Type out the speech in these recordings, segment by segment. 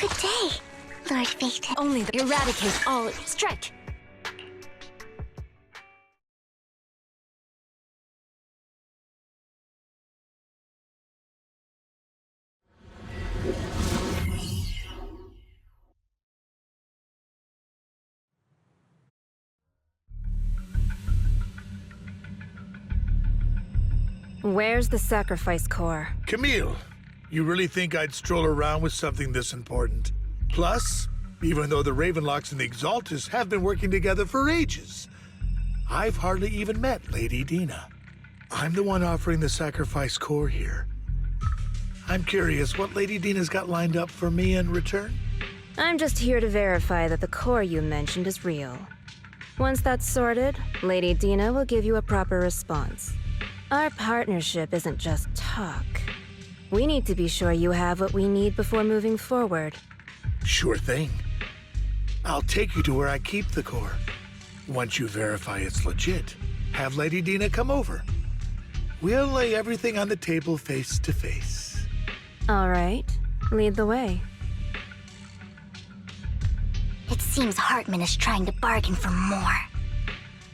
Good day, Lord Phaethon. Only to eradicate all strike. Where's the sacrifice core? Camille, you really think I'd stroll around with something this important? Plus, even though the Ravenlocks and the Exaltus have been working together for ages, I've hardly even met Lady Dina. I'm the one offering the sacrifice core here. I'm curious what Lady Dina's got lined up for me in return? I'm just here to verify that the core you mentioned is real. Once that's sorted, Lady Dina will give you a proper response. Our partnership isn't just talk. We need to be sure you have what we need before moving forward. Sure thing. I'll take you to where I keep the core. Once you verify it's legit, have Lady Dina come over. We'll lay everything on the table face to face. All right, lead the way. It seems Hartman is trying to bargain for more.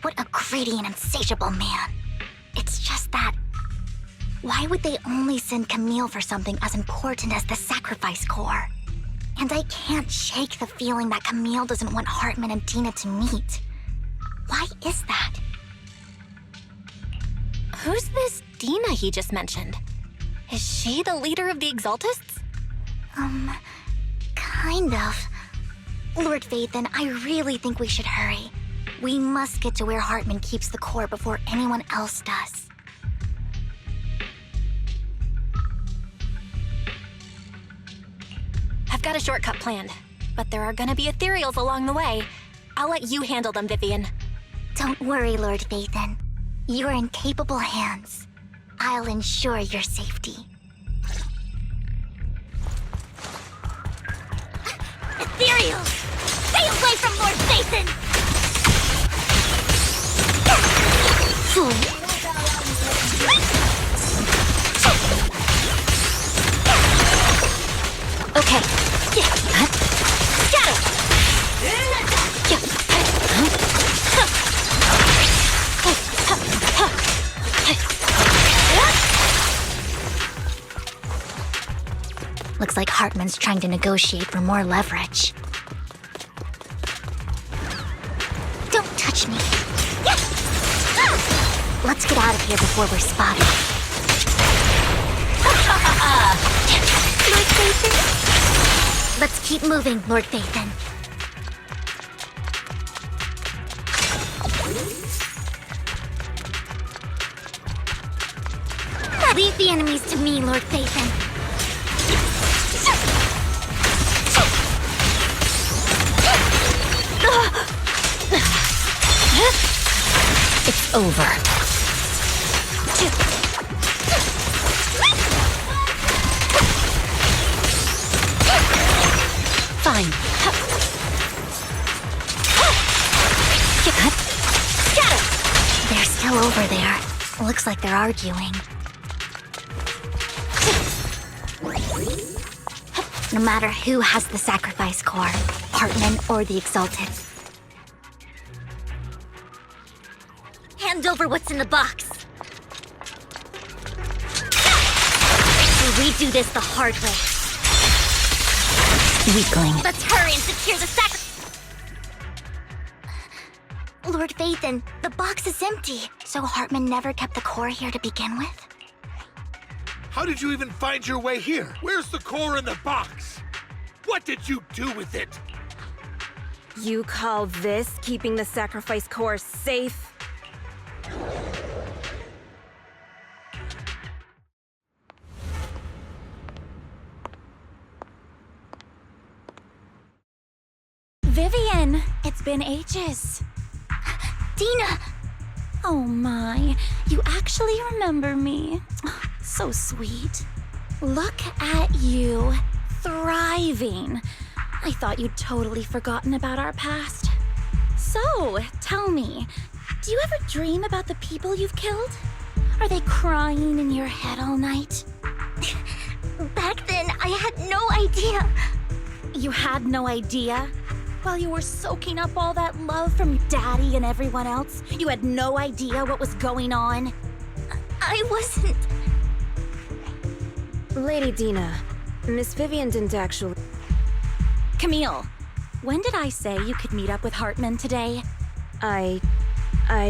What a greedy and insatiable man. It's just that... why would they only send Camille for something as important as the sacrifice core? And I can't shake the feeling that Camille doesn't want Hartman and Dina to meet. Why is that? Who's this Dina he just mentioned? Is she the leader of the Exaltists? Kind of. Lord Phaethon, I really think we should hurry. We must get to where Hartman keeps the core before anyone else does. I've got a shortcut planned, but there are gonna be ethereals along the way. I'll let you handle them, Vivian. Don't worry, Lord Phaethon. You're in capable hands. I'll ensure your safety. Ethereals! Stay away from Lord Phaethon! Okay. Got it! Looks like Hartman's trying to negotiate for more leverage. Don't touch me. Let's get out of here before we're spotted. Lord Phaethon? Let's keep moving, Lord Phaethon. Leave the enemies to me, Lord Phaethon. It's over. Fine. They're still over there. Looks like they're arguing. No matter who has the sacrifice core, Hartman or the Exalted. Hand over what's in the box. We do this the hard way. Weakling. Let's hurry and secure the sacrifice. Lord Phaethon, the box is empty. So Hartman never kept the core here to begin with? How did you even find your way here? Where's the core in the box? What did you do with it? You call this keeping the sacrifice core safe? Vivian, it's been ages. Dina! Oh my, you actually remember me. So sweet. Look at you, thriving. I thought you'd totally forgotten about our past. So, tell me, do you ever dream about the people you've killed? Are they crying in your head all night? Back then, I had no idea. You had no idea? While you were soaking up all that love from Daddy and everyone else, you had no idea what was going on? I wasn't... Lady Dina, Miss Vivian didn't actually... Camille, when did I say you could meet up with Hartman today? I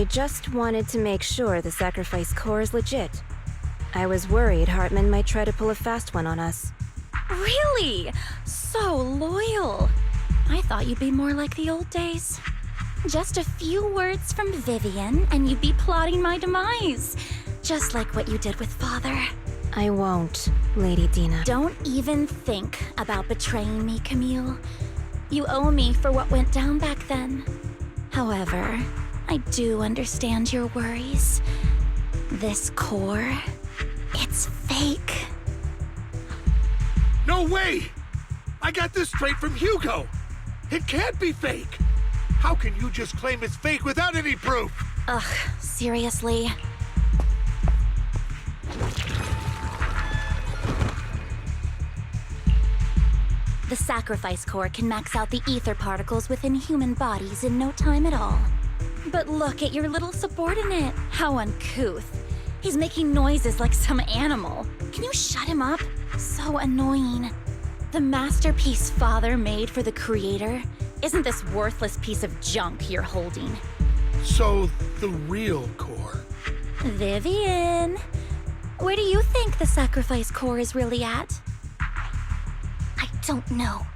just wanted to make sure the sacrifice core is legit. I was worried Hartman might try to pull a fast one on us. Really? So loyal. I thought you'd be more like the old days. Just a few words from Vivian, and you'd be plotting my demise. Just like what you did with Father. I won't, Lady Dina. Don't even think about betraying me, Camille. You owe me for what went down back then. However, I do understand your worries. This core, it's fake. No way! I got this straight from Hugo! It can't be fake! How can you just claim it's fake without any proof? Ugh, seriously. The sacrifice core can max out the ether particles within human bodies in no time at all. But look at your little subordinate. How uncouth. He's making noises like some animal. Can you shut him up? So annoying. The masterpiece Father made for the Creator isn't this worthless piece of junk you're holding. So, the real core. Vivian, where do you think the sacrifice core is really at? I don't know.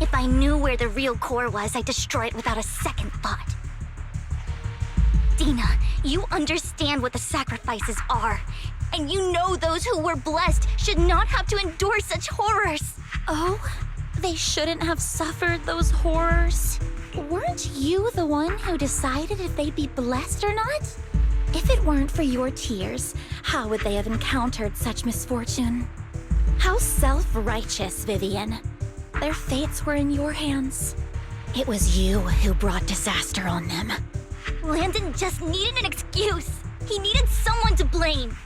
If I knew where the real core was, I'd destroy it without a second thought. Dina, you understand what the sacrifices are. And you know those who were blessed should not have to endure such horrors. Oh, they shouldn't have suffered those horrors. Weren't you the one who decided if they'd be blessed or not? If it weren't for your tears, how would they have encountered such misfortune? How self-righteous, Vivian. Their fates were in your hands. It was you who brought disaster on them. Landon just needed an excuse. He needed someone to blame.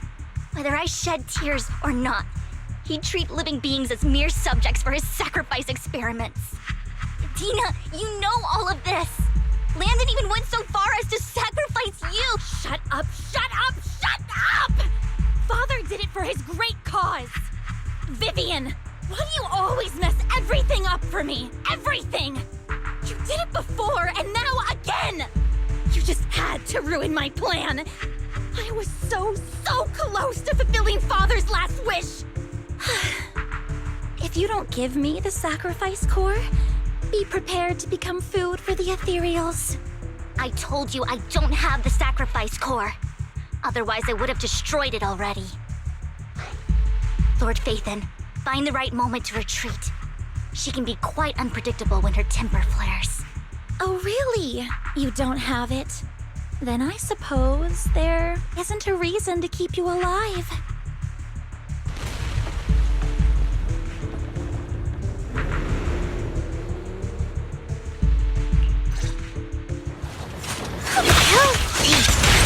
Whether I shed tears or not, he'd treat living beings as mere subjects for his sacrifice experiments. Dina, you know all of this. Landon even went so far as to sacrifice you. Shut up, shut up, shut up! Father did it for his great cause. Vivian, why do you always mess everything up for me? Everything! You did it before, and now again! You just had to ruin my plan. I was so close to fulfilling Father's last wish. If you don't give me the sacrifice core, be prepared to become food for the ethereals. I told you I don't have the sacrifice core. Otherwise, I would have destroyed it already. Lord Phaethon, find the right moment to retreat. She can be quite unpredictable when her temper flares. Oh, really? You don't have it? Then I suppose there isn't a reason to keep you alive.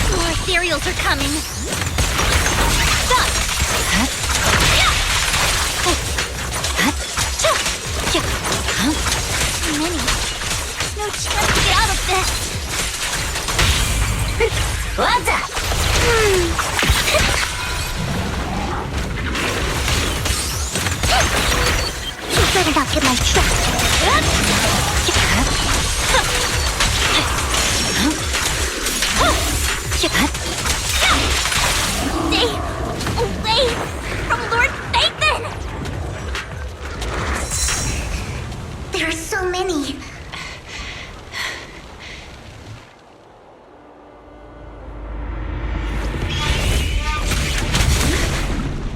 More ethereals are coming. Stop! Too many. No chance to get out of this. You better not get my trap. Stay away from Lord Phaethon! There are so many.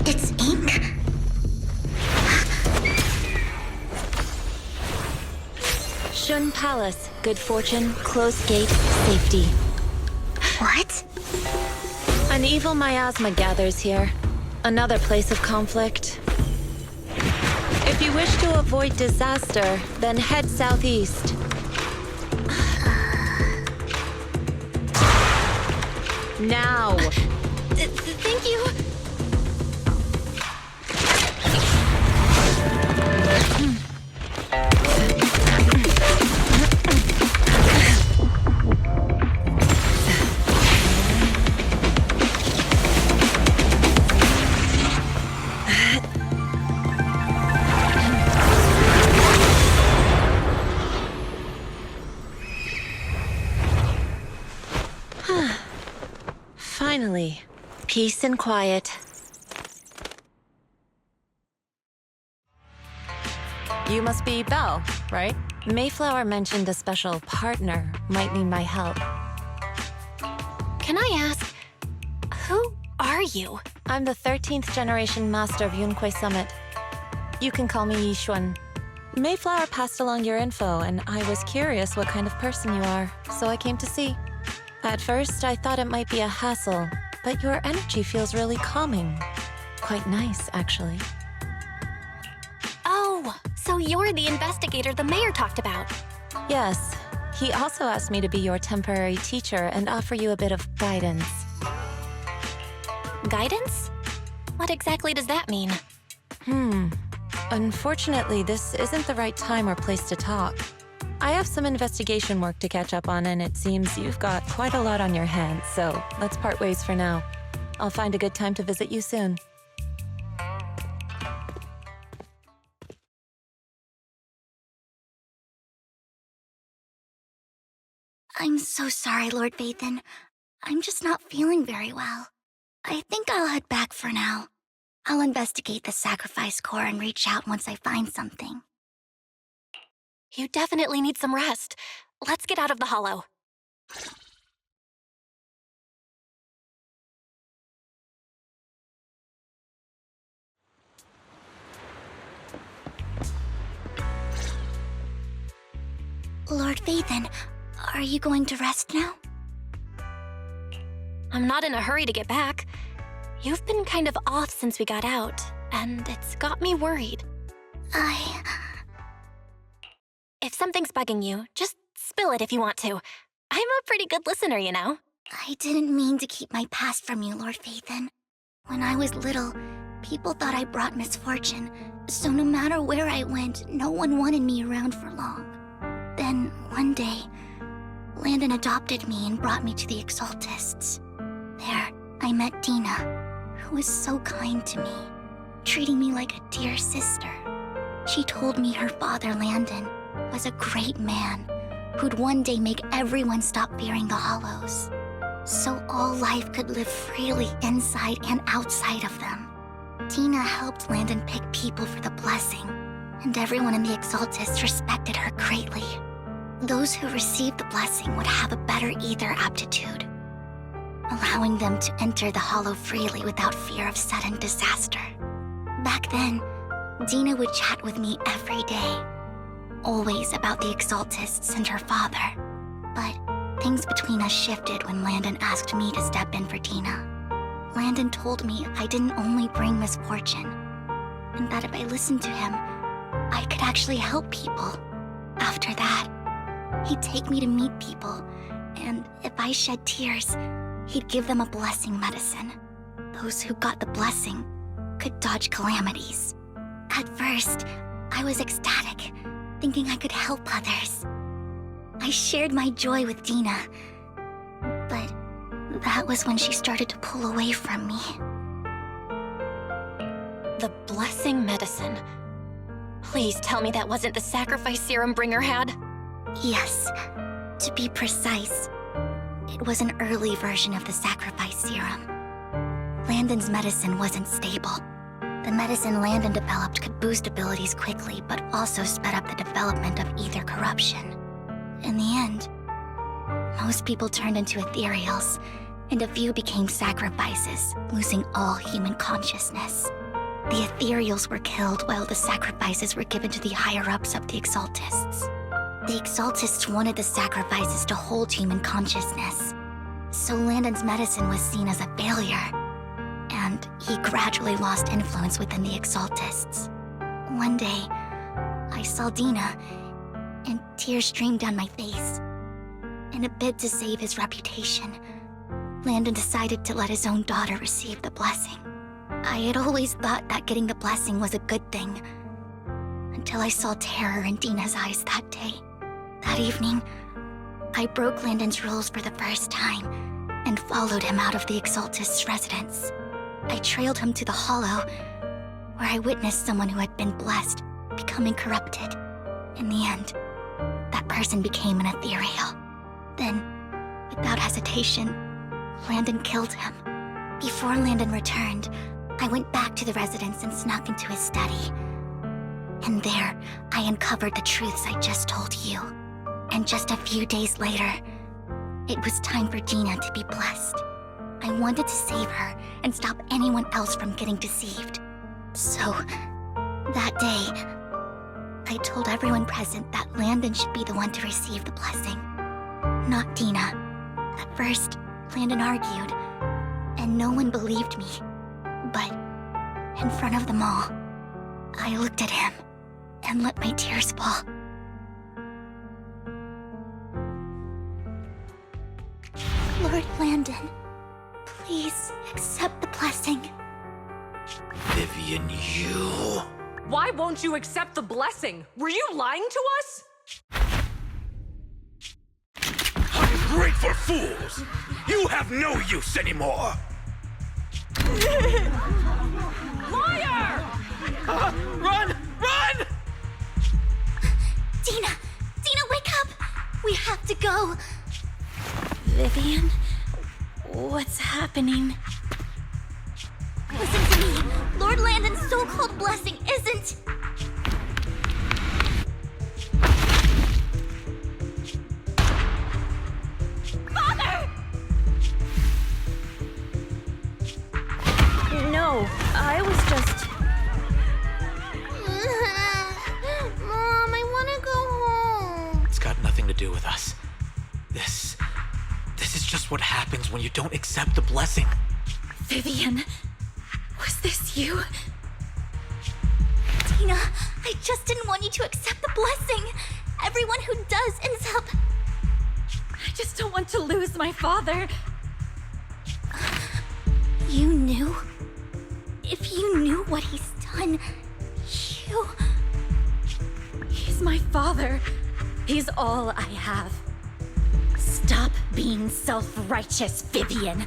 It's ink? Shun Palace. Good fortune, closed gate, safety. What? An evil miasma gathers here. Another place of conflict. If you wish to avoid disaster, then head southeast. Now! Thank you. Finally, peace and quiet. You must be Belle, right? Mayflower mentioned a special partner might need my help. Can I ask, who are you? I'm the 13th generation master of Yunque Summit. You can call me Yixuan. Mayflower passed along your info, and I was curious what kind of person you are, so I came to see. At first, I thought it might be a hassle, but your energy feels really calming. Quite nice, actually. Oh, so you're the investigator the mayor talked about. Yes. He also asked me to be your temporary teacher and offer you a bit of guidance. Guidance? What exactly does that mean? Unfortunately, this isn't the right time or place to talk. I have some investigation work to catch up on, and it seems you've got quite a lot on your hands, so let's part ways for now. I'll find a good time to visit you soon. I'm so sorry, Lord Vathan. I'm just not feeling very well. I think I'll head back for now. I'll investigate the sacrifice core and reach out once I find something. You definitely need some rest. Let's get out of the hollow. Lord Vathan, are you going to rest now? I'm not in a hurry to get back. You've been kind of off since we got out, and it's got me worried. If something's bugging you, just spill it if you want to. I'm a pretty good listener, you know. I didn't mean to keep my past from you, Lord Vathan. When I was little, people thought I brought misfortune, so no matter where I went, no one wanted me around for long. Then, one day, Landon adopted me and brought me to the Exaltists. There, I met Dina, who was so kind to me, treating me like a dear sister. She told me her father, Landon, was a great man who'd one day make everyone stop fearing the Hollows, so all life could live freely inside and outside of them. Dina helped Landon pick people for the blessing, and everyone in the Exaltists respected her greatly. Those who received the blessing would have a better ether aptitude, allowing them to enter the Hollow freely without fear of sudden disaster. Back then, Dina would chat with me every day, always about the Exaltists and her father. But things between us shifted when Landon asked me to step in for Dina. Landon told me I didn't only bring misfortune, and that if I listened to him, I could actually help people. After that, he'd take me to meet people, and if I shed tears, he'd give them a blessing medicine. Those who got the blessing could dodge calamities. At first, I was ecstatic, thinking I could help others. I shared my joy with Dina, but that was when she started to pull away from me. The blessing medicine. Please tell me that wasn't the sacrifice serum Bringer had. Yes, to be precise, it was an early version of the sacrifice serum. Landon's medicine wasn't stable. The medicine Landon developed could boost abilities quickly, but also sped up the development of ether corruption. In the end, most people turned into ethereals, and a few became sacrifices, losing all human consciousness. The ethereals were killed while the sacrifices were given to the higher-ups of the Exaltists. The Exaltists wanted the sacrifices to hold human consciousness, so Landon's medicine was seen as a failure, and he gradually lost influence within the Exaltists. One day, I saw Dina, and tears streamed down my face. In a bid to save his reputation, Landon decided to let his own daughter receive the blessing. I had always thought that getting the blessing was a good thing, until I saw terror in Dina's eyes that day. That evening, I broke Landon's rules for the first time and followed him out of the Exaltist's residence. I trailed him to the Hollow, where I witnessed someone who had been blessed becoming corrupted. In the end, that person became an ethereal. Then, without hesitation, Landon killed him. Before Landon returned, I went back to the residence and snuck into his study. And there, I uncovered the truths I just told you. And just a few days later, it was time for Dina to be blessed. I wanted to save her and stop anyone else from getting deceived. So, that day, I told everyone present that Landon should be the one to receive the blessing, not Dina. At first, Landon argued, and no one believed me. But, in front of them all, I looked at him and let my tears fall. Lord Landon, please accept the blessing. Vivian, you... Why won't you accept the blessing? Were you lying to us? Ungrateful fools! You have no use anymore! Liar! Run! Run! Dina! Dina, wake up! We have to go! Vivian, what's happening? Listen to me! Lord Landon's so-called blessing isn't... Father! No, I was just... Mom, I want to go home. It's got nothing to do with us. This is just what happens when you don't accept the blessing. Vivian, was this you? Dina, I just didn't want you to accept the blessing. Everyone who does ends up... I just don't want to lose my father. You knew? If you knew what he's done, you... He's my father. He's all I have. Stop being self-righteous, Vivian.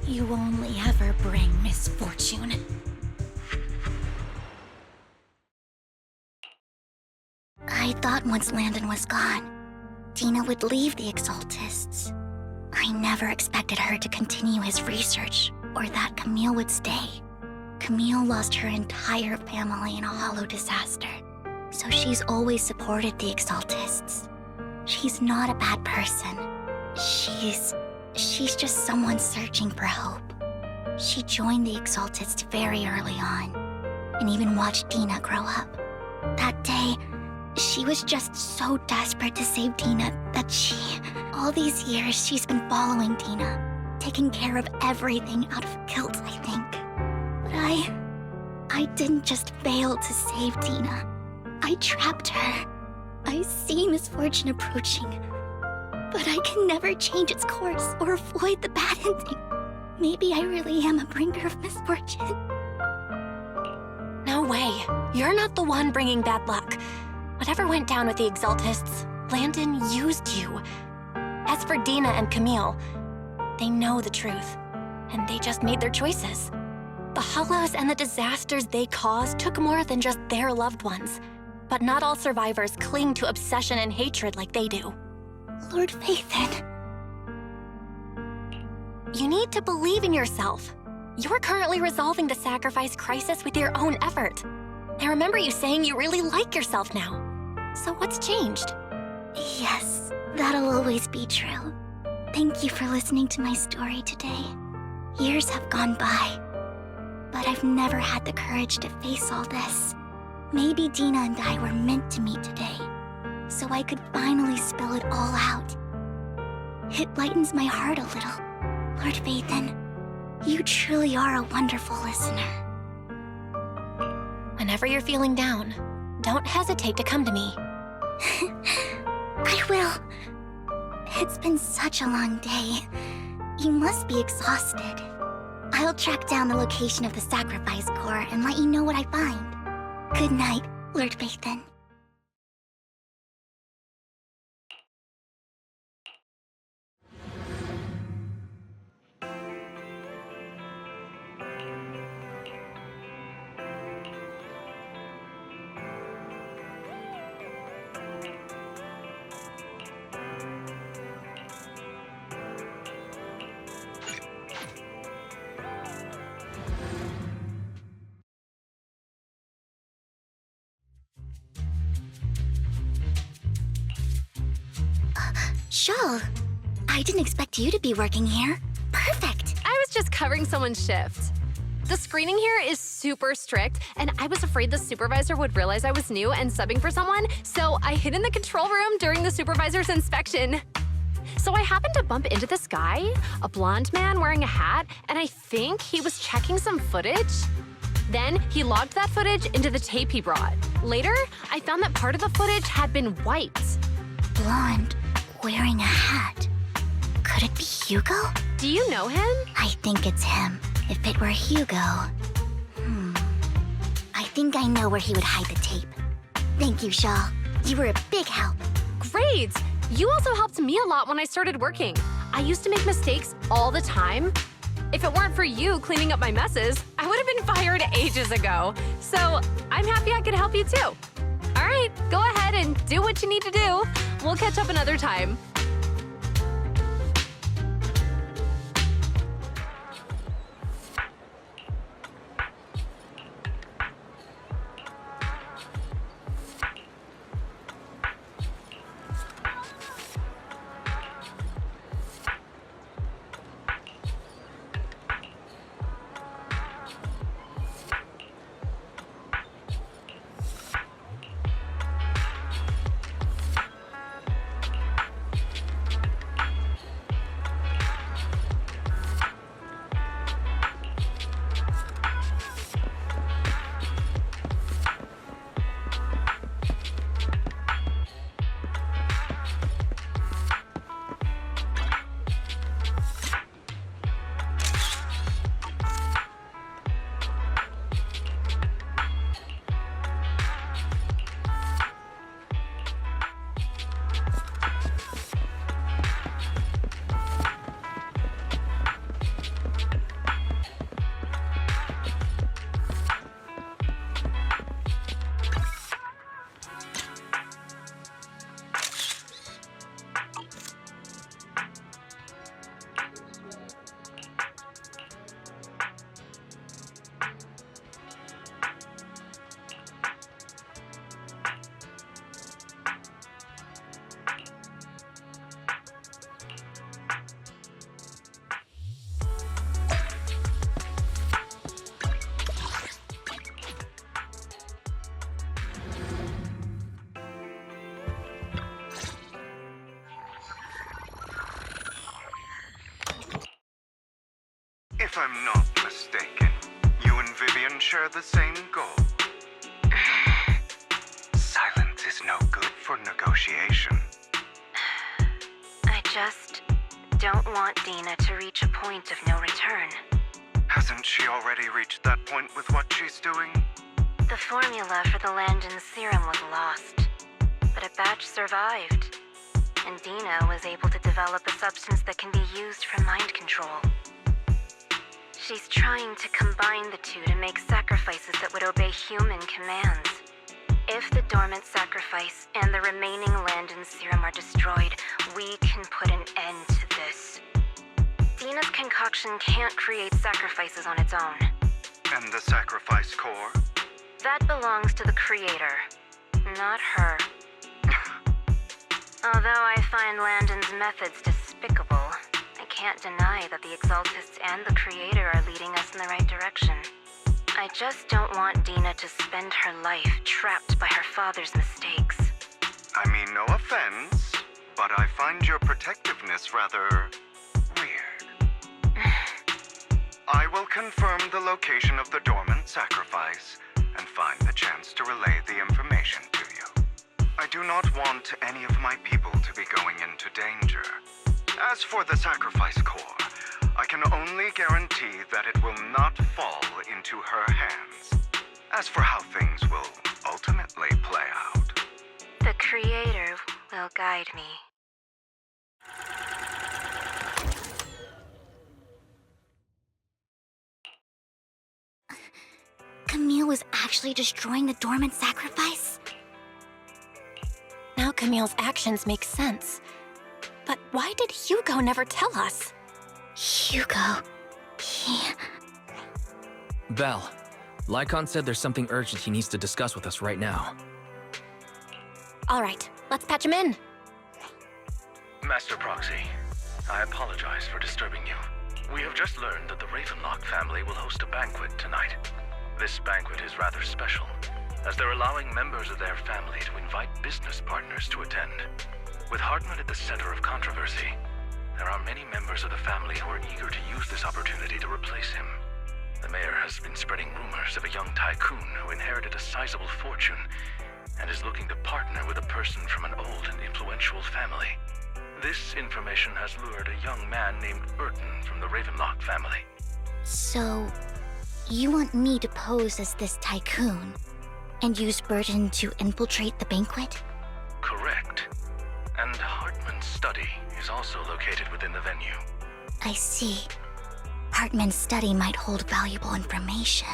You only ever bring misfortune. I thought once Landon was gone, Dina would leave the Exaltists. I never expected her to continue his research, or that Camille would stay. Camille lost her entire family in a hollow disaster, so she's always supported the Exaltists. She's not a bad person. She's just someone searching for hope. She joined the Exaltists very early on, and even watched Dina grow up. That day, she was just so desperate to save Dina that all these years she's been following Dina, taking care of everything out of guilt, I think. But I didn't just fail to save Dina. I trapped her. I see misfortune approaching, but I can never change its course or avoid the bad ending. Maybe I really am a bringer of misfortune. No way. You're not the one bringing bad luck. Whatever went down with the Exaltists, Landon used you. As for Dina and Camille, they know the truth, and they just made their choices. The hollows and the disasters they caused took more than just their loved ones. But not all survivors cling to obsession and hatred like they do. Lord Phaethon. You need to believe in yourself. You're currently resolving the sacrifice crisis with your own effort. I remember you saying you really like yourself now. So what's changed? Yes, that'll always be true. Thank you for listening to my story today. Years have gone by, but I've never had the courage to face all this. Maybe Dina and I were meant to meet today, so I could finally spill it all out. It lightens my heart a little. Lord Phaethon, you truly are a wonderful listener. Whenever you're feeling down, don't hesitate to come to me. I will. It's been such a long day. You must be exhausted. I'll track down the location of the sacrifice core and let you know what I find. Good night, Lord Phaethon. Sure. I didn't expect you to be working here. Perfect. I was just covering someone's shift. The screening here is super strict, and I was afraid the supervisor would realize I was new and subbing for someone, so I hid in the control room during the supervisor's inspection. So I happened to bump into this guy, a blonde man wearing a hat, and I think he was checking some footage. Then he logged that footage into the tape he brought. Later, I found that part of the footage had been wiped. Blonde, wearing a hat. Could it be Hugo? Do you know him? I think it's him. If it were Hugo... I think I know where he would hide the tape. Thank you, Shaw. You were a big help. Great! You also helped me a lot when I started working. I used to make mistakes all the time. If it weren't for you cleaning up my messes, I would have been fired ages ago. So I'm happy I could help you too. All right, go ahead and do what you need to do. We'll catch up another time. If I'm not mistaken, you and Vivian share the same goal. Silence is no good for negotiation. I just don't want Dina to reach a point of no return. Hasn't she already reached that point with what she's doing? The formula for the Landon serum was lost, but a batch survived, and Dina was able to develop a substance that can be used for mind control. She's trying to combine the two to make sacrifices that would obey human commands. If the dormant sacrifice and the remaining Landon serum are destroyed, we can put an end to this. Dina's concoction can't create sacrifices on its own. And the sacrifice core? That belongs to the creator, not her. Although I find Landon's methods despicable, I can't deny that the Exaltists and the Creator are leading us in the right direction. I just don't want Dina to spend her life trapped by her father's mistakes. I mean, no offense, but I find your protectiveness rather weird. I will confirm the location of the dormant sacrifice and find the chance to relay the information to you. I do not want any of my people to be going into danger. As for the sacrifice core, I can only guarantee that it will not fall into her hands. As for how things will ultimately play out, The Creator will guide me. Camille was actually destroying the dormant sacrifice? Now Camille's actions make sense. But why did Hugo never tell us? Hugo... he... Belle, Lycon said there's something urgent he needs to discuss with us right now. All right, let's patch him in. Master Proxy. I apologize for disturbing you. We have just learned that the Ravenlock family will host a banquet tonight. This banquet is rather special, as they're allowing members of their family to invite business partners to attend. With Hartman at the center of controversy, there are many members of the family who are eager to use this opportunity to replace him. The mayor has been spreading rumors of a young tycoon who inherited a sizable fortune and is looking to partner with a person from an old and influential family. This information has lured a young man named Burton from the Ravenlock family. So, you want me to pose as this tycoon and use Burton to infiltrate the banquet? Correct. And Hartman's study is also located within the venue. I see. Hartman's study might hold valuable information.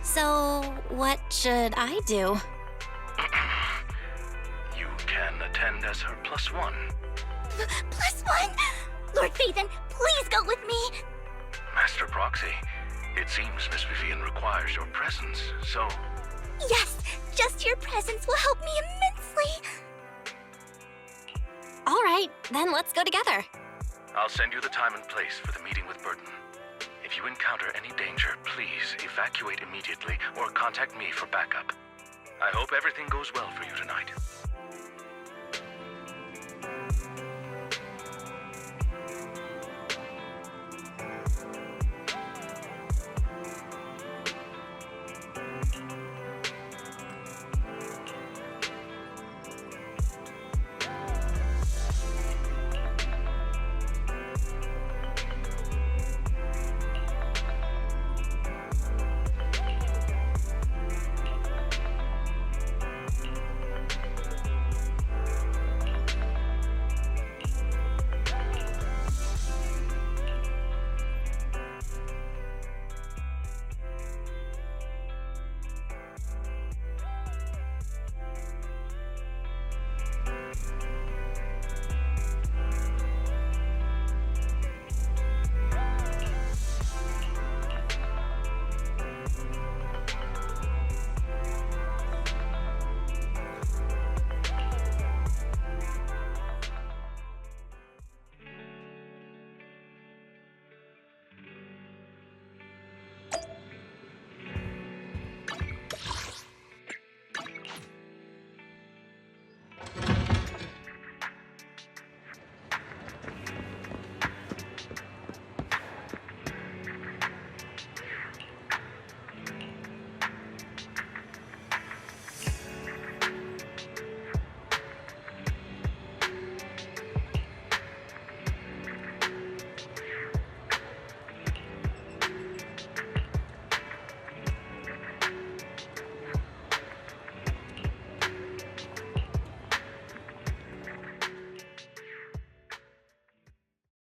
So, what should I do? You can attend as her +1. +1? Lord Phaethon, please go with me! Master Proxy, it seems Miss Vivian requires your presence, so... Yes, just your presence will help me immensely! All right, then let's go together. I'll send you the time and place for the meeting with Burton. If you encounter any danger, please evacuate immediately or contact me for backup. I hope everything goes well for you tonight.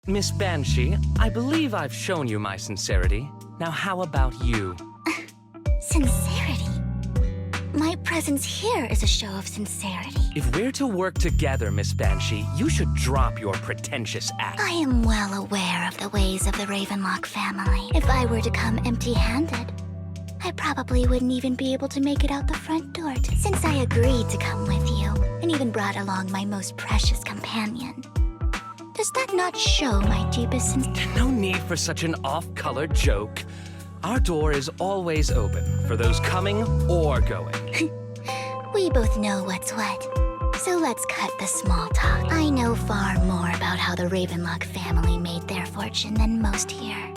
Miss Banshee, I believe I've shown you my sincerity. Now how about you? Sincerity? My presence here is a show of sincerity. If we're to work together, Miss Banshee, you should drop your pretentious act. I am well aware of the ways of the Ravenlock family. If I were to come empty-handed, I probably wouldn't even be able to make it out the front door since I agreed to come with you and even brought along my most precious companion. Does that not show my deepest No need for such an off-color joke. Our door is always open for those coming or going. We both know what's what. So let's cut the small talk. I know far more about how the Ravenlock family made their fortune than most here.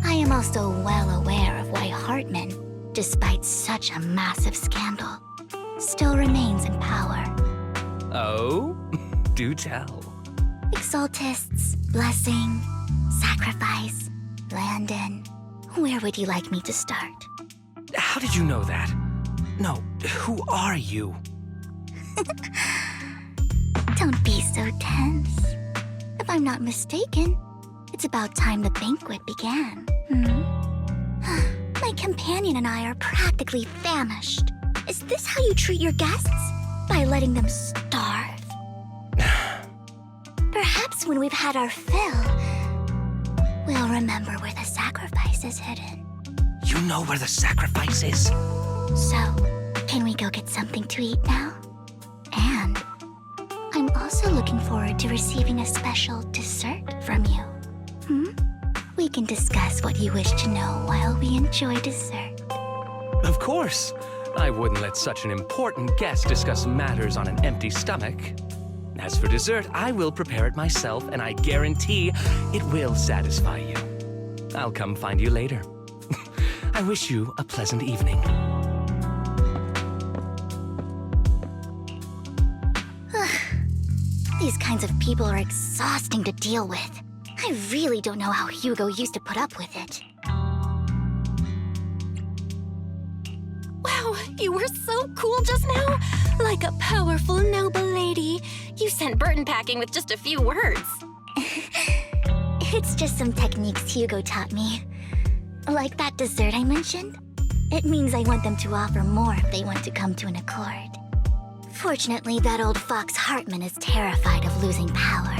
I am also well aware of why Hartman, despite such a massive scandal, still remains in power. Oh? Do tell. Exaltists, blessing, sacrifice, Landon. Where would you like me to start? How did you know that? No, who are you? Don't be so tense. If I'm not mistaken, it's about time the banquet began. My companion and I are practically famished. Is this how you treat your guests? By letting them starve? Perhaps when we've had our fill, we'll remember where the sacrifice is hidden. You know where the sacrifice is? So, can we go get something to eat now? And I'm also looking forward to receiving a special dessert from you. We can discuss what you wish to know while we enjoy dessert. Of course. I wouldn't let such an important guest discuss matters on an empty stomach. As for dessert, I will prepare it myself, and I guarantee it will satisfy you. I'll come find you later. I wish you a pleasant evening. These kinds of people are exhausting to deal with. I really don't know how Hugo used to put up with it. Wow, you were so cool just now. Like a powerful, noble lady. You sent Burton packing with just a few words. It's just some techniques Hugo taught me. Like that dessert I mentioned. It means I want them to offer more if they want to come to an accord. Fortunately, that old fox Hartman is terrified of losing power.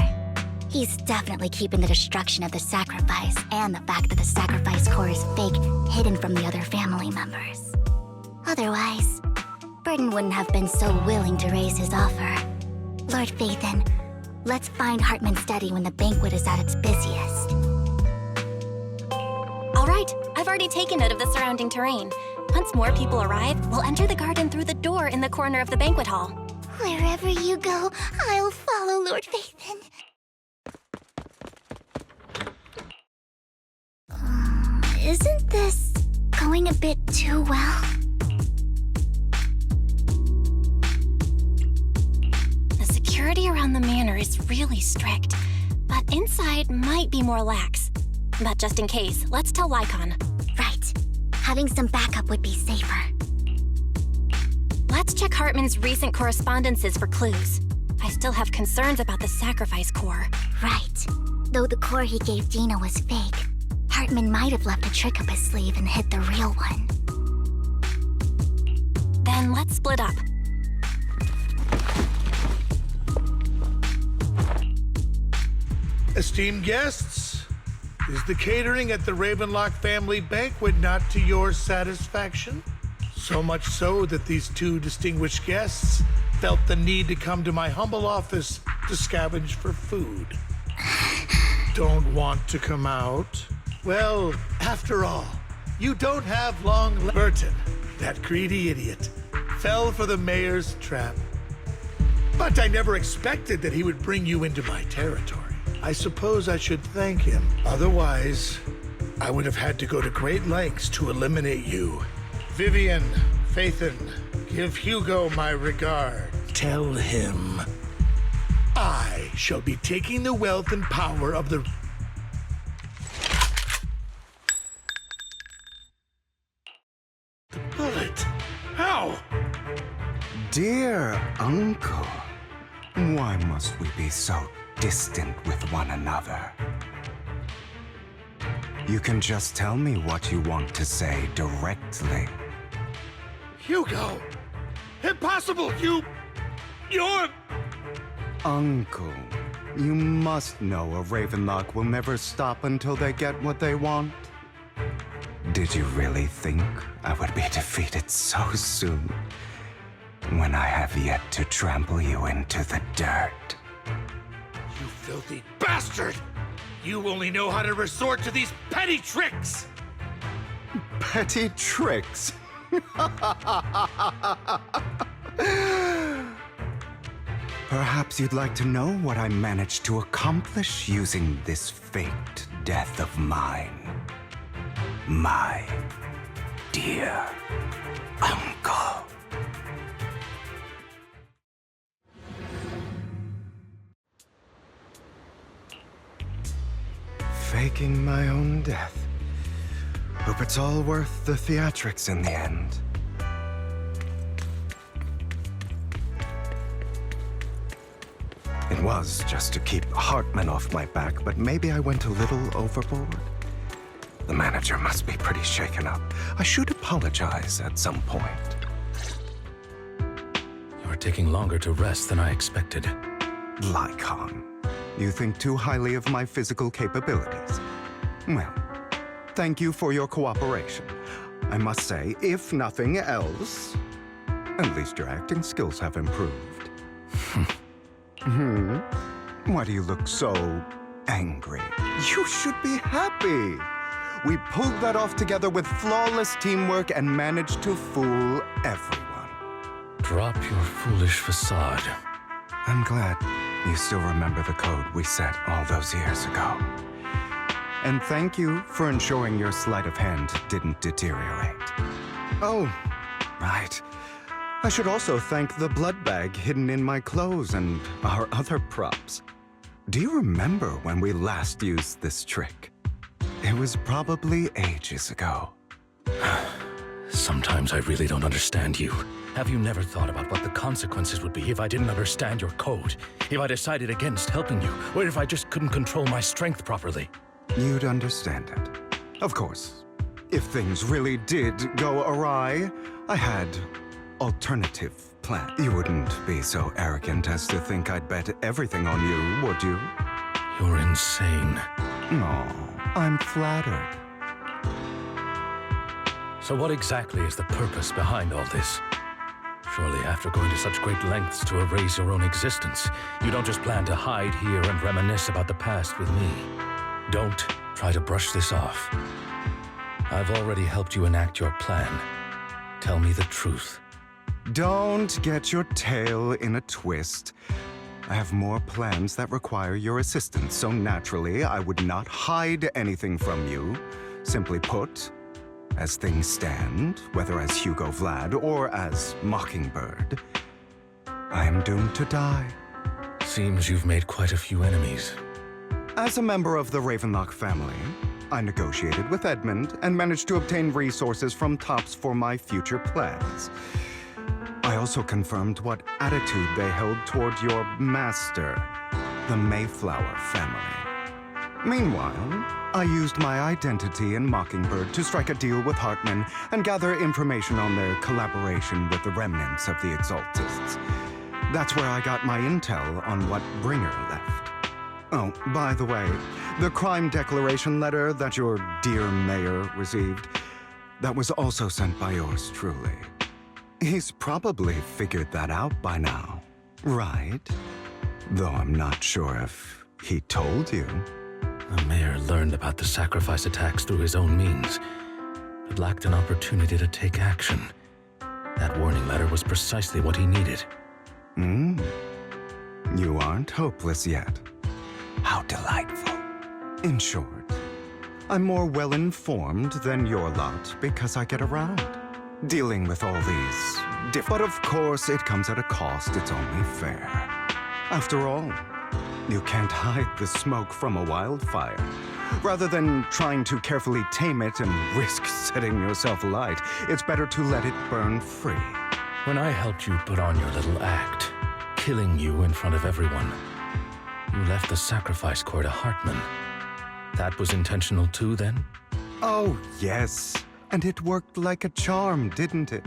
He's definitely keeping the destruction of the sacrifice and the fact that the sacrifice core is fake hidden from the other family members. Otherwise, Burton wouldn't have been so willing to raise his offer. Lord Phaethon, let's find Hartman's study when the banquet is at its busiest. All right, I've already taken note of the surrounding terrain. Once more people arrive, we'll enter the garden through the door in the corner of the banquet hall. Wherever you go, I'll follow, Lord Phaethon. Isn't this going a bit too well? The security around the manor is really strict, but inside might be more lax. But just in case, let's tell Lycon. Right. Having some backup would be safer. Let's check Hartman's recent correspondences for clues. I still have concerns about the sacrifice core. Right. Though the core he gave Dina was fake, Hartman might have left a trick up his sleeve and hid the real one. Then let's split up. Esteemed guests, is the catering at the Ravenlock family banquet not to your satisfaction? So much so that these two distinguished guests felt the need to come to my humble office to scavenge for food. Don't want to come out? Well, after all, you don't have long left. Burton, that greedy idiot, fell for the mayor's trap. But I never expected that he would bring you into my territory. I suppose I should thank him. Otherwise, I would have had to go to great lengths to eliminate you. Vivian, Phaethon, give Hugo my regard. Tell him I shall be taking the wealth and power of the... The bullet? How? Dear Uncle, why must we be so distant with one another? You can just tell me what you want to say directly. Hugo! Impossible! You're... Uncle, you must know a Ravenlock will never stop until they get what they want. Did you really think I would be defeated so soon, when I have yet to trample you into the dirt? You filthy bastard! You only know how to resort to these petty tricks! Petty tricks? Perhaps you'd like to know what I managed to accomplish using this faked death of mine. My dear uncle. Faking my own death. Hope it's all worth the theatrics in the end. It was just to keep Hartman off my back, but maybe I went a little overboard. The manager must be pretty shaken up. I should apologize at some point. You're taking longer to rest than I expected. Lycon, you think too highly of my physical capabilities. Well, thank you for your cooperation. I must say, if nothing else, at least your acting skills have improved. Why do you look so angry? You should be happy. We pulled that off together with flawless teamwork and managed to fool everyone. Drop your foolish facade. I'm glad you still remember the code we set all those years ago. And thank you for ensuring your sleight of hand didn't deteriorate. Oh, right. I should also thank the blood bag hidden in my clothes and our other props. Do you remember when we last used this trick? It was probably ages ago. Sometimes I really don't understand you. Have you never thought about what the consequences would be if I didn't understand your code? If I decided against helping you? Or if I just couldn't control my strength properly? You'd understand it. Of course. If things really did go awry, I had alternative plans. You wouldn't be so arrogant as to think I'd bet everything on you, would you? You're insane. No, I'm flattered. So what exactly is the purpose behind all this? Surely after going to such great lengths to erase your own existence, you don't just plan to hide here and reminisce about the past with me. Don't try to brush this off. I've already helped you enact your plan. Tell me the truth. Don't get your tail in a twist. I have more plans that require your assistance, so naturally I would not hide anything from you. Simply put, as things stand, whether as Hugo Vlad or as Mockingbird, I am doomed to die. Seems you've made quite a few enemies. As a member of the Ravenlock family, I negotiated with Edmund and managed to obtain resources from Tops for my future plans. I also confirmed what attitude they held toward your master, the Mayflower family. Meanwhile, I used my identity in Mockingbird to strike a deal with Hartman and gather information on their collaboration with the remnants of the Exaltists. That's where I got my intel on what Bringer left. Oh, by the way, the crime declaration letter that your dear mayor received, that was also sent by yours truly. He's probably figured that out by now, right? Though I'm not sure if he told you. The mayor learned about the sacrifice attacks through his own means, but lacked an opportunity to take action. That warning letter was precisely what he needed. You aren't hopeless yet. How delightful. In short, I'm more well-informed than your lot because I get around, dealing with all these but of course, it comes at a cost. It's only fair. After all, you can't hide the smoke from a wildfire. Rather than trying to carefully tame it and risk setting yourself alight, it's better to let it burn free. When I helped you put on your little act, killing you in front of everyone, you left the sacrifice core to Hartman. That was intentional too, then? Oh, yes. And it worked like a charm, didn't it?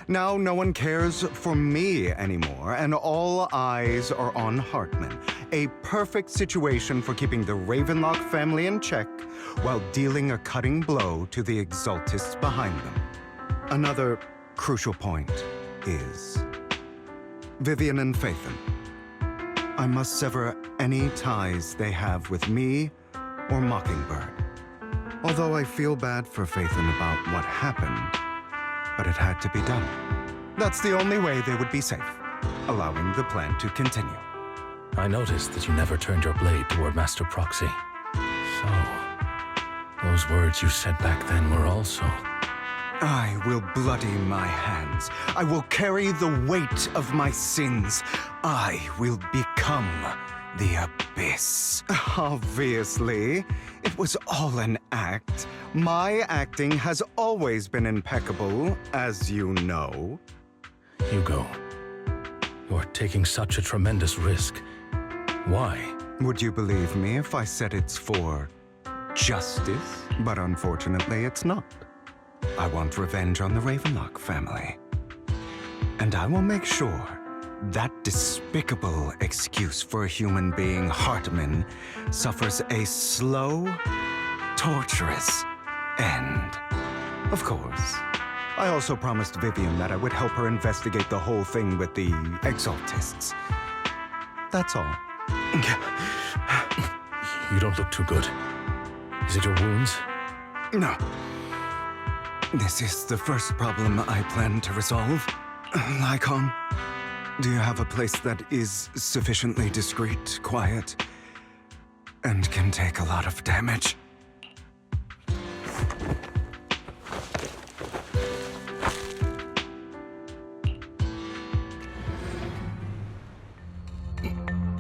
Now no one cares for me anymore, and all eyes are on Hartman. A perfect situation for keeping the Ravenlock family in check while dealing a cutting blow to the Exaltists behind them. Another crucial point is Vivian and Phaethon. I must sever any ties they have with me or Mockingbird. Although I feel bad for Phaethon about what happened, but it had to be done. That's the only way they would be safe, allowing the plan to continue. I noticed that you never turned your blade toward Master Proxy. So, those words you said back then were also... I will bloody my hands. I will carry the weight of my sins. I will become the Abyss. Obviously, it was all an act. My acting has always been impeccable, as you know. Hugo, you're taking such a tremendous risk. Why? Would you believe me if I said it's for justice? But unfortunately, it's not. I want revenge on the Ravenlock family. And I will make sure that despicable excuse for a human being, Hartman, suffers a slow, torturous end. Of course. I also promised Vivian that I would help her investigate the whole thing with the Exaltists. that's all. You don't look too good. Is it your wounds? No. This is the first problem I plan to resolve. Lycon, do you have a place that is sufficiently discreet, quiet, and can take a lot of damage?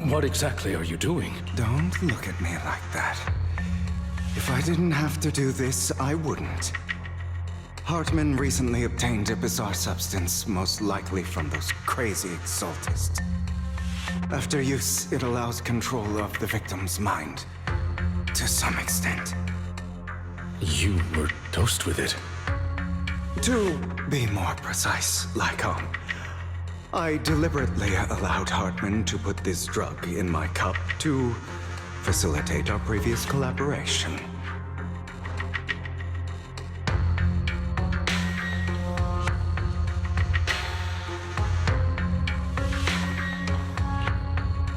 What exactly are you doing? Don't look at me like that. If I didn't have to do this, I wouldn't. Hartman recently obtained a bizarre substance, most likely from those crazy exaltists. After use, it allows control of the victim's mind. To some extent. You were dosed with it. To be more precise, Lycon, I deliberately allowed Hartman to put this drug in my cup to facilitate our previous collaboration.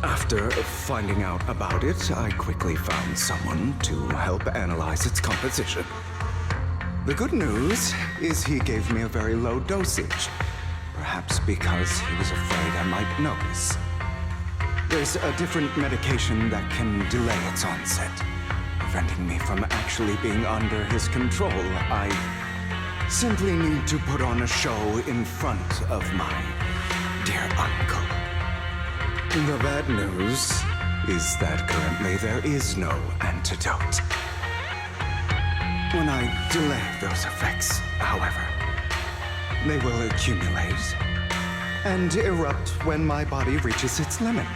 After finding out about it, I quickly found someone to help analyze its composition. The good news is he gave me a very low dosage, perhaps because he was afraid I might notice. There's a different medication that can delay its onset, preventing me from actually being under his control. I simply need to put on a show in front of my dear uncle. The bad news is that currently there is no antidote. When I delay those effects, however, they will accumulate and erupt when my body reaches its limit.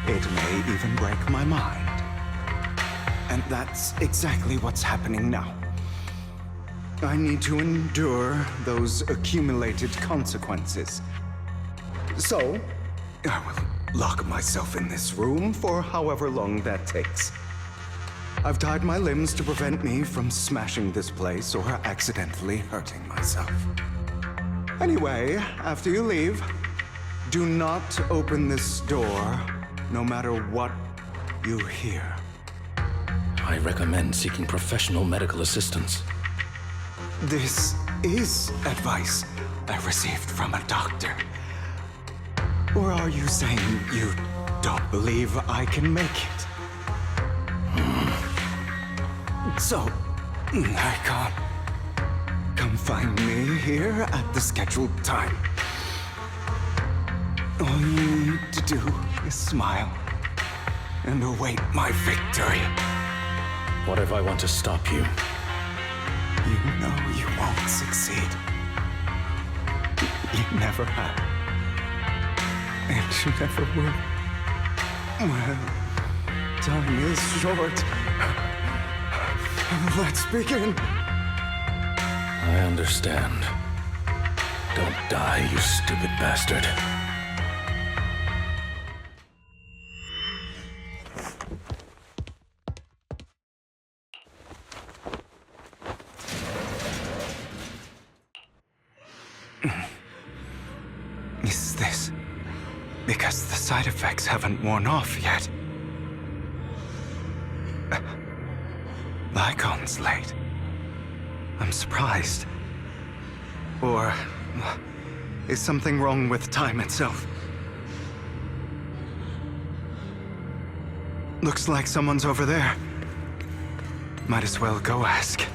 It may even break my mind. And that's exactly what's happening now. I need to endure those accumulated consequences. So, I will lock myself in this room for however long that takes. I've tied my limbs to prevent me from smashing this place or accidentally hurting myself. Anyway, after you leave, do not open this door, no matter what you hear. I recommend seeking professional medical assistance. This is advice I received from a doctor. Or are you saying you don't believe I can make it? So, Lycon, come find me here at the scheduled time. All you need to do is smile and await my victory. What if I want to stop you? You know you won't succeed. You never have. And you never will. Well, time is short. Let's begin. I understand. Don't die, you stupid bastard. Is this because the side effects haven't worn off yet? Lycon's late. I'm surprised. Or is something wrong with time itself? Looks like someone's over there. Might as well go ask.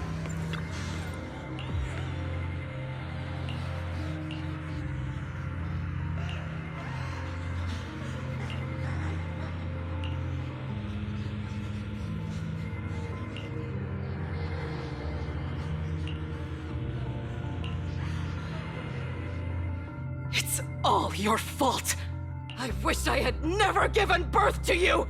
It's all your fault. I wish I had never given birth to you!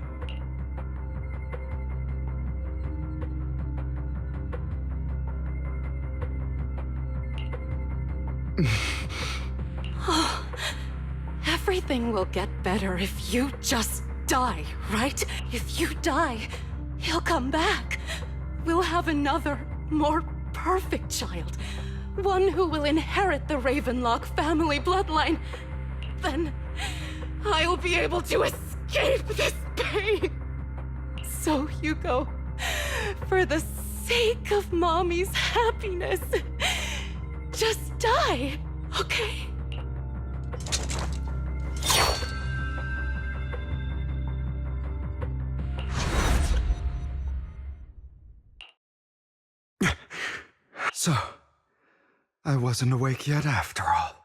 Oh, everything will get better if you just die, right? If you die, he'll come back. We'll have another, more perfect child. One who will inherit the Ravenlock family bloodline. Then I'll be able to escape this pain. So, Hugo, for the sake of Mommy's happiness, just die, okay? So, I wasn't awake yet after all.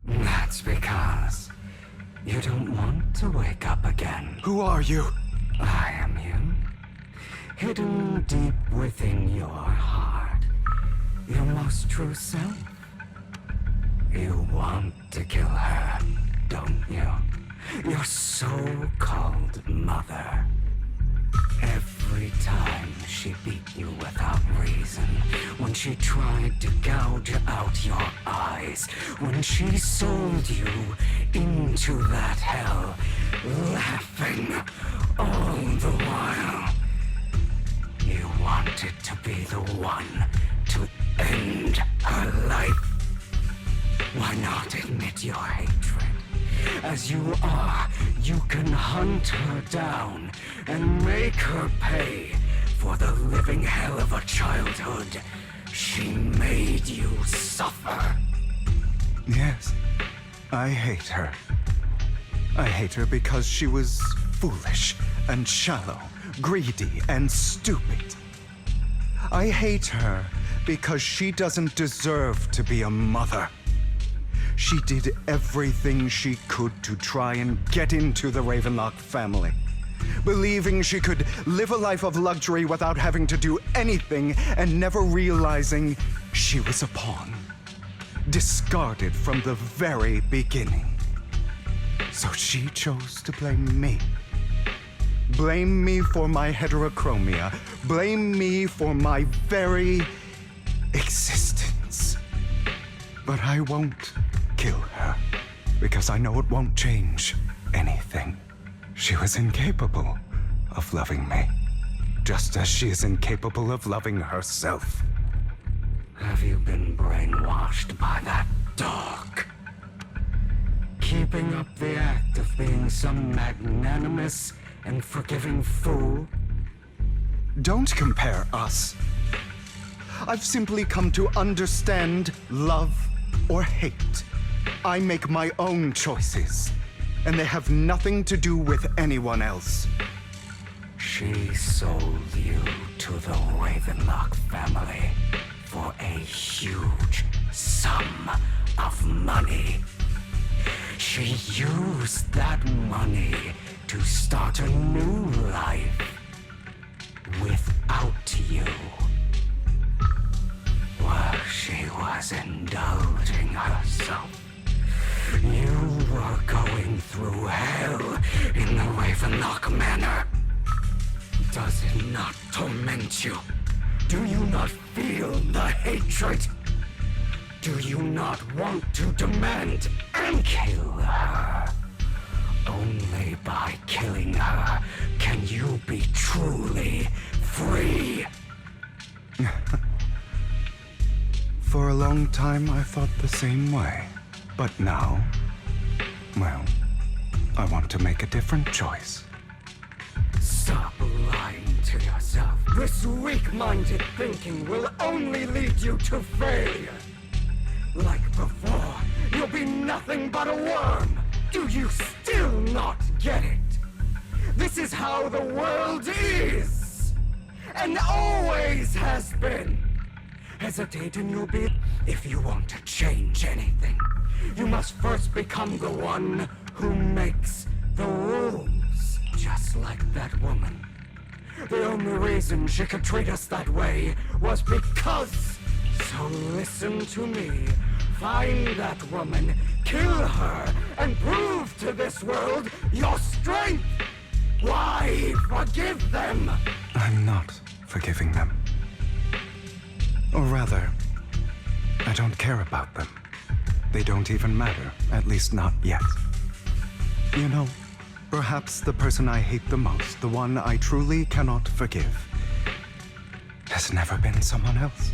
That's because you don't want to wake up again. Who are you? I am you. Hidden deep within your heart. Your most true self. You want to kill her, don't you? Your so-called mother. Every time she beat you without reason, when she tried to gouge out your eyes, when she sold you into that hell, laughing all the while. You wanted to be the one to end her life. Why not admit your hatred? As you are, you can hunt her down and make her pay for the living hell of a childhood she made you suffer. Yes, I hate her. I hate her because she was foolish and shallow, greedy and stupid. I hate her because she doesn't deserve to be a mother. She did everything she could to try and get into the Ravenlock family, believing she could live a life of luxury without having to do anything and never realizing she was a pawn, discarded from the very beginning. So she chose to blame me. Blame me for my heterochromia. Blame me for my very existence. But I won't kill her, because I know it won't change anything. She was incapable of loving me, just as she is incapable of loving herself. Have you been brainwashed by that dog? Keeping up the act of being some magnanimous and forgiving fool? Don't compare us. I've simply come to understand love or hate. I make my own choices, and they have nothing to do with anyone else. She sold you to the Ravenlock family for a huge sum of money. She used that money to start a new life without you. While she was indulging herself, you were going through hell in the Ravenlock Manor. Does it not torment you? Do you not feel the hatred? Do you not want to demand and kill her? Only by killing her can you be truly free. For a long time, I thought the same way. But now, well, I want to make a different choice. Stop lying to yourself. This weak-minded thinking will only lead you to failure. Like before, you'll be nothing but a worm. Do you still not get it? This is how the world is, and always has been. Hesitate and you'll be... If you want to change anything, you must first become the one who makes the rules. Just like that woman. The only reason she could treat us that way was because... So listen to me. Find that woman, kill her, and prove to this world your strength! Why forgive them? I'm not forgiving them. Or rather, I don't care about them. They don't even matter, at least not yet. You know, perhaps the person I hate the most, the one I truly cannot forgive, has never been someone else,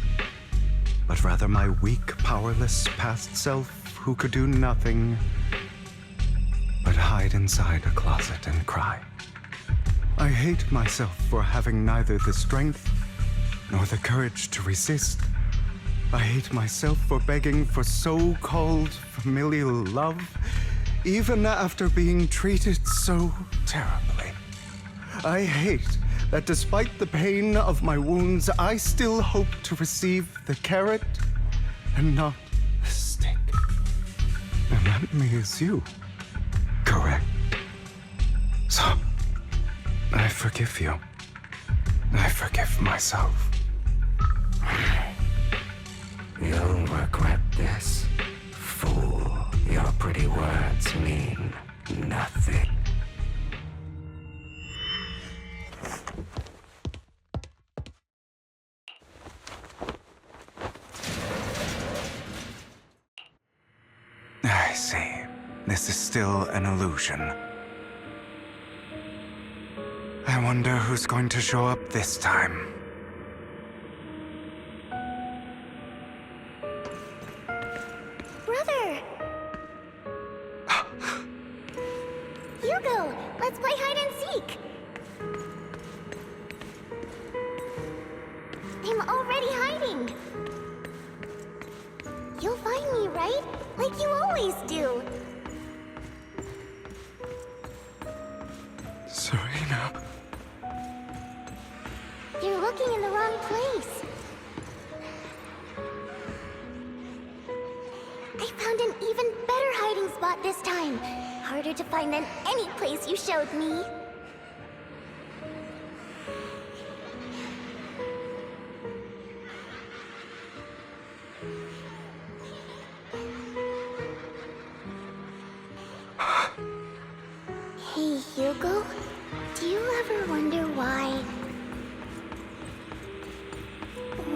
but rather my weak, powerless past self who could do nothing would hide inside a closet and cry. I hate myself for having neither the strength nor the courage to resist. I hate myself for begging for so-called familial love, even after being treated so terribly. I hate that despite the pain of my wounds, I still hope to receive the carrot and not the stick. And that means you, correct? So, I forgive you. I forgive myself. You'll regret this, fool. Your pretty words mean nothing. I see. This is still an illusion. I wonder who's going to show up this time. Brother! Hugo, let's play hide and seek! I'm already hiding! You'll find me, right? Like you always do! Serena. You're looking in the wrong place. I found an even better hiding spot this time. Harder to find than any place you showed me. Hey, Hugo, do you ever wonder why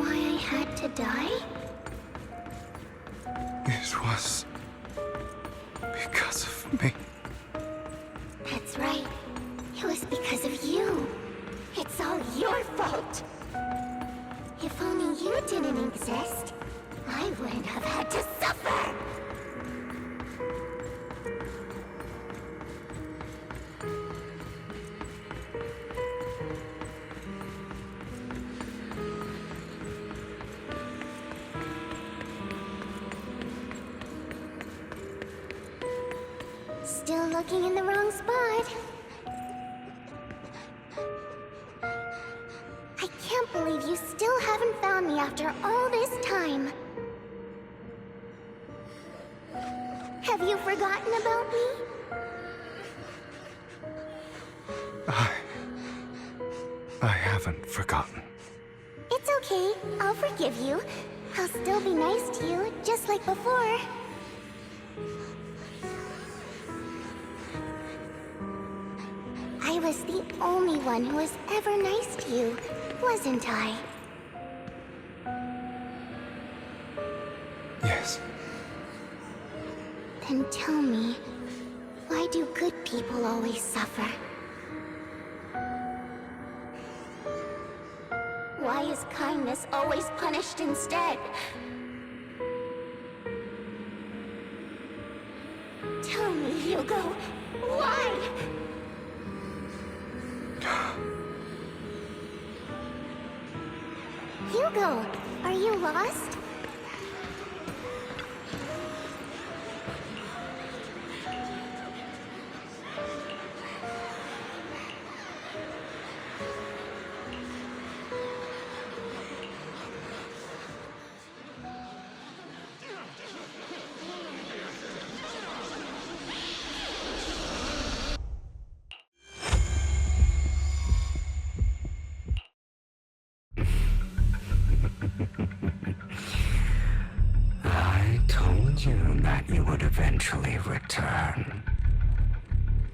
I had to die? It was because of me. That's right. It was because of you. It's all your fault. If only you didn't exist, I wouldn't have had to suffer. Still looking in the wrong spot. I can't believe you still haven't found me after all this time. Have you forgotten about me? I haven't forgotten. It's okay. I'll forgive you. I'll still be nice to you, just like before. I was the only one who was ever nice to you, wasn't I? Yes. Then tell me, why do good people always suffer? Why is kindness always punished instead? Tell me, Hugo, why? Hugo, are you lost? I told you that you would eventually return.